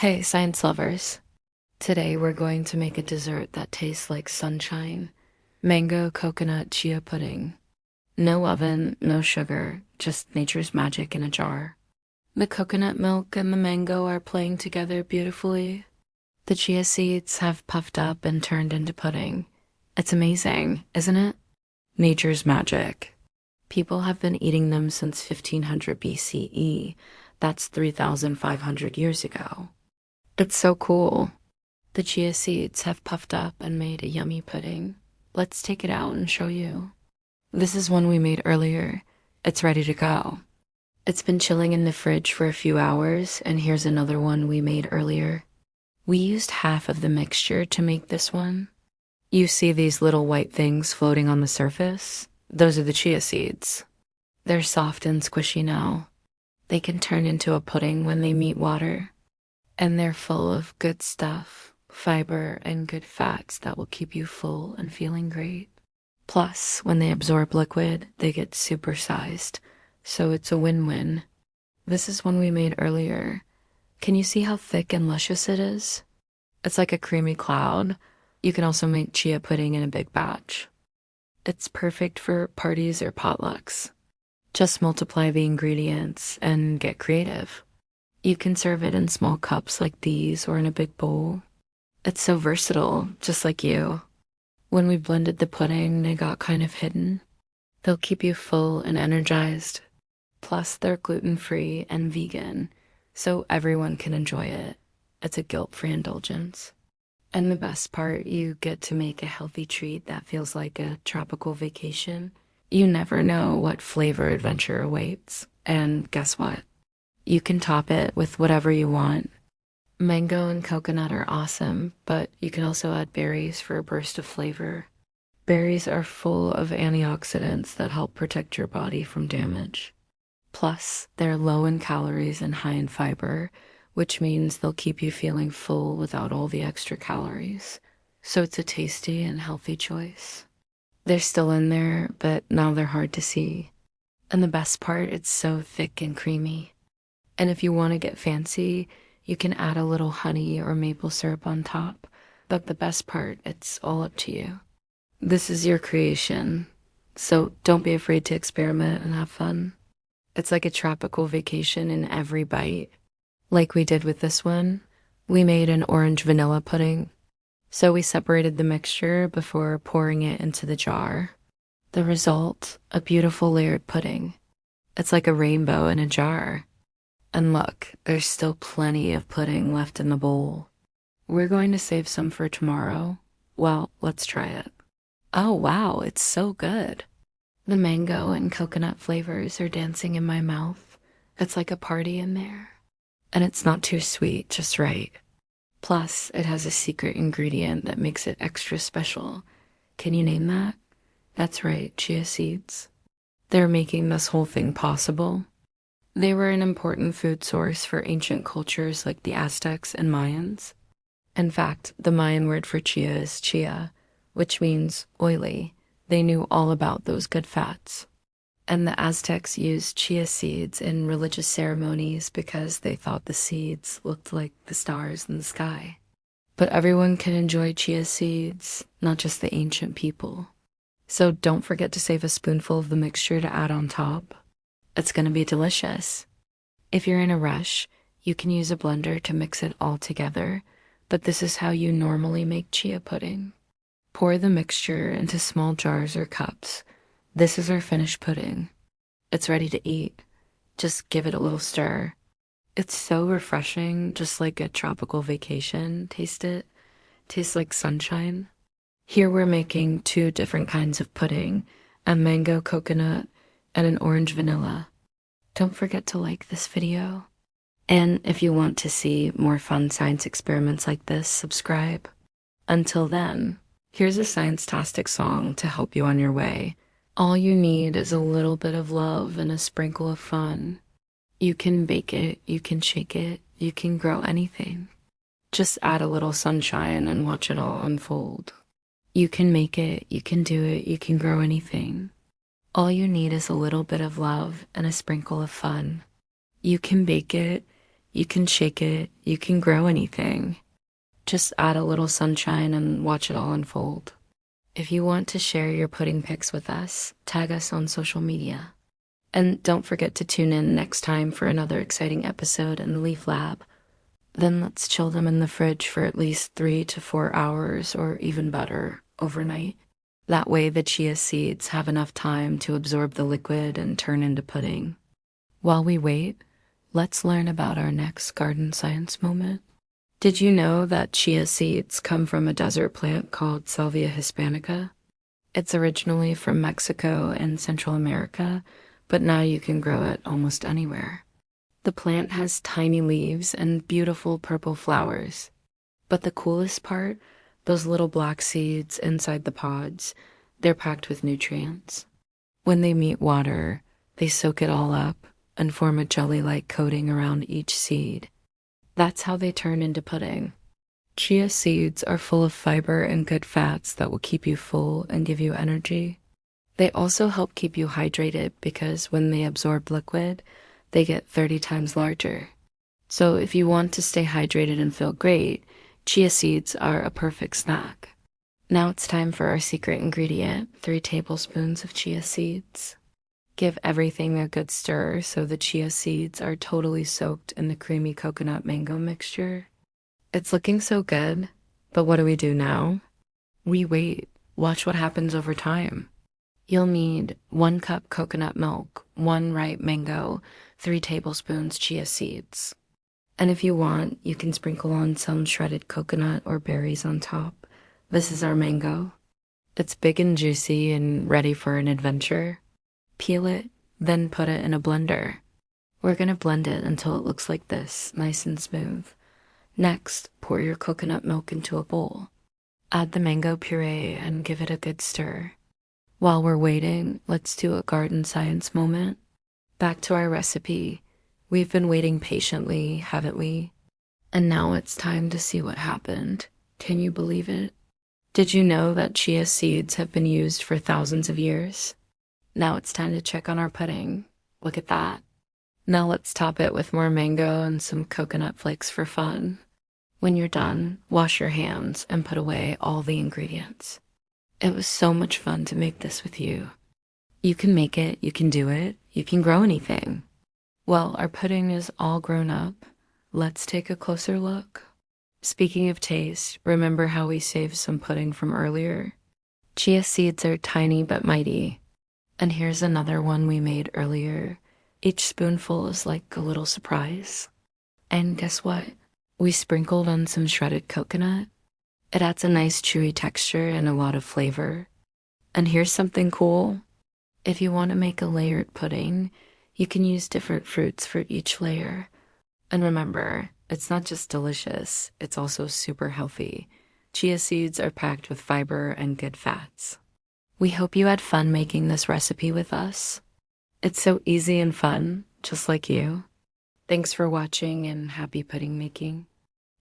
Hey, science lovers. Today we're going to make a dessert that tastes like sunshine. Mango coconut chia pudding. No oven, no sugar, just nature's magic in a jar. The coconut milk and the mango are playing together beautifully. The chia seeds have puffed up and turned into pudding. It's amazing, isn't it? Nature's magic. People have been eating them since 1500 BCE. That's 3,500 years ago. It's so cool. The chia seeds have puffed up and made a yummy pudding. Let's take it out and show you. This is one we made earlier. It's ready to go. It's been chilling in the fridge for a few hours, and here's another one we made earlier. We used half of the mixture to make this one. You see these little white things floating on the surface? Those are the chia seeds. They're soft and squishy now. They can turn into a pudding when they meet water. And they're full of good stuff, fiber and good fats that will keep you full and feeling great. Plus, when they absorb liquid, they get supersized, so it's a win-win. This is one we made earlier. Can you see how thick and luscious it is? It's like a creamy cloud. You can also make chia pudding in a big batch. It's perfect for parties or potlucks. Just multiply the ingredients and get creative. You can serve it in small cups like these or in a big bowl. It's so versatile, just like you. When we blended the pudding, they got kind of hidden. They'll keep you full and energized. Plus, they're gluten-free and vegan, so everyone can enjoy it. It's a guilt-free indulgence. And the best part, you get to make a healthy treat that feels like a tropical vacation. You never know what flavor adventure awaits. And guess what? You can top it with whatever you want. Mango and coconut are awesome, but you can also add berries for a burst of flavor. Berries are full of antioxidants that help protect your body from damage. Plus, they're low in calories and high in fiber, which means they'll keep you feeling full without all the extra calories. So it's a tasty and healthy choice. They're still in there, but now they're hard to see. And the best part, it's so thick and creamy. And if you want to get fancy, you can add a little honey or maple syrup on top. But the best part, it's all up to you. This is your creation, so don't be afraid to experiment and have fun. It's like a tropical vacation in every bite. Like we did with this one, we made an orange vanilla pudding. So we separated the mixture before pouring it into the jar. The result, a beautiful layered pudding. It's like a rainbow in a jar. And look, there's still plenty of pudding left in the bowl. We're going to save some for tomorrow. Well, let's try it. Oh wow, it's so good. The mango and coconut flavors are dancing in my mouth. It's like a party in there. And it's not too sweet, just right. Plus, it has a secret ingredient that makes it extra special. Can you name that? That's right, chia seeds. They're making this whole thing possible. They were an important food source for ancient cultures like the Aztecs and Mayans. In fact, the Mayan word for chia is chia, which means oily. They knew all about those good fats. And the Aztecs used chia seeds in religious ceremonies because they thought the seeds looked like the stars in the sky. But everyone can enjoy chia seeds, not just the ancient people. So don't forget to save a spoonful of the mixture to add on top. It's going to be delicious. If you're in a rush, you can use a blender to mix it all together, but this is how you normally make chia pudding. Pour the mixture into small jars or cups. This is our finished pudding. It's ready to eat. Just give it a little stir. It's so refreshing, just like a tropical vacation. Taste it. Tastes like sunshine. Here we're making 2 different kinds of pudding, a mango coconut and an orange vanilla. Don't forget to like this video. And if you want to see more fun science experiments like this, subscribe. Until then, here's a science-tastic song to help you on your way. All you need is a little bit of love and a sprinkle of fun. You can bake it, you can shake it, you can grow anything. Just add a little sunshine and watch it all unfold. You can make it, you can do it, you can grow anything. All you need is a little bit of love and a sprinkle of fun. You can bake it, You can shake it, you can grow anything. Just add a little sunshine and watch it all unfold. If you want to share your pudding pics with us, tag us on social media. And don't forget to tune in next time for another exciting episode in the Leaf Lab. Then let's chill them in the fridge for at least 3 to 4 hours, or even better, overnight. That way the chia seeds have enough time to absorb the liquid and turn into pudding. While we wait, let's learn about our next garden science moment. Did you know that chia seeds come from a desert plant called Salvia hispanica? It's originally from Mexico and Central America, but now you can grow it almost anywhere. The plant has tiny leaves and beautiful purple flowers. But the coolest part, those little black seeds inside the pods, they're packed with nutrients. When they meet water, they soak it all up and form a jelly-like coating around each seed. That's how they turn into pudding. Chia seeds are full of fiber and good fats that will keep you full and give you energy. They also help keep you hydrated because when they absorb liquid, they get 30 times larger. So if you want to stay hydrated and feel great, chia seeds are a perfect snack. Now it's time for our secret ingredient, 3 tablespoons of chia seeds. Give everything a good stir so the chia seeds are totally soaked in the creamy coconut mango mixture. It's looking so good, but what do we do now? We wait. Watch what happens over time. You'll need 1 cup coconut milk, 1 ripe mango, 3 tablespoons chia seeds. And if you want, you can sprinkle on some shredded coconut or berries on top. This is our mango. It's big and juicy and ready for an adventure. Peel it, then put it in a blender. We're gonna blend it until it looks like this, nice and smooth. Next, pour your coconut milk into a bowl. Add the mango puree and give it a good stir. While we're waiting, let's do a garden science moment. Back to our recipe. We've been waiting patiently, haven't we? And now it's time to see what happened. Can you believe it? Did you know that chia seeds have been used for thousands of years? Now it's time to check on our pudding. Look at that. Now let's top it with more mango and some coconut flakes for fun. When you're done, wash your hands and put away all the ingredients. It was so much fun to make this with you. You can make it, you can do it, you can grow anything. Well, our pudding is all grown up. Let's take a closer look. Speaking of taste, remember how we saved some pudding from earlier? Chia seeds are tiny but mighty. And here's another one we made earlier. Each spoonful is like a little surprise. And guess what? We sprinkled on some shredded coconut. It adds a nice chewy texture and a lot of flavor. And here's something cool. If you want to make a layered pudding, you can use different fruits for each layer. And remember, it's not just delicious, it's also super healthy. Chia seeds are packed with fiber and good fats. We hope you had fun making this recipe with us. It's so easy and fun, just like you. Thanks for watching and happy pudding making.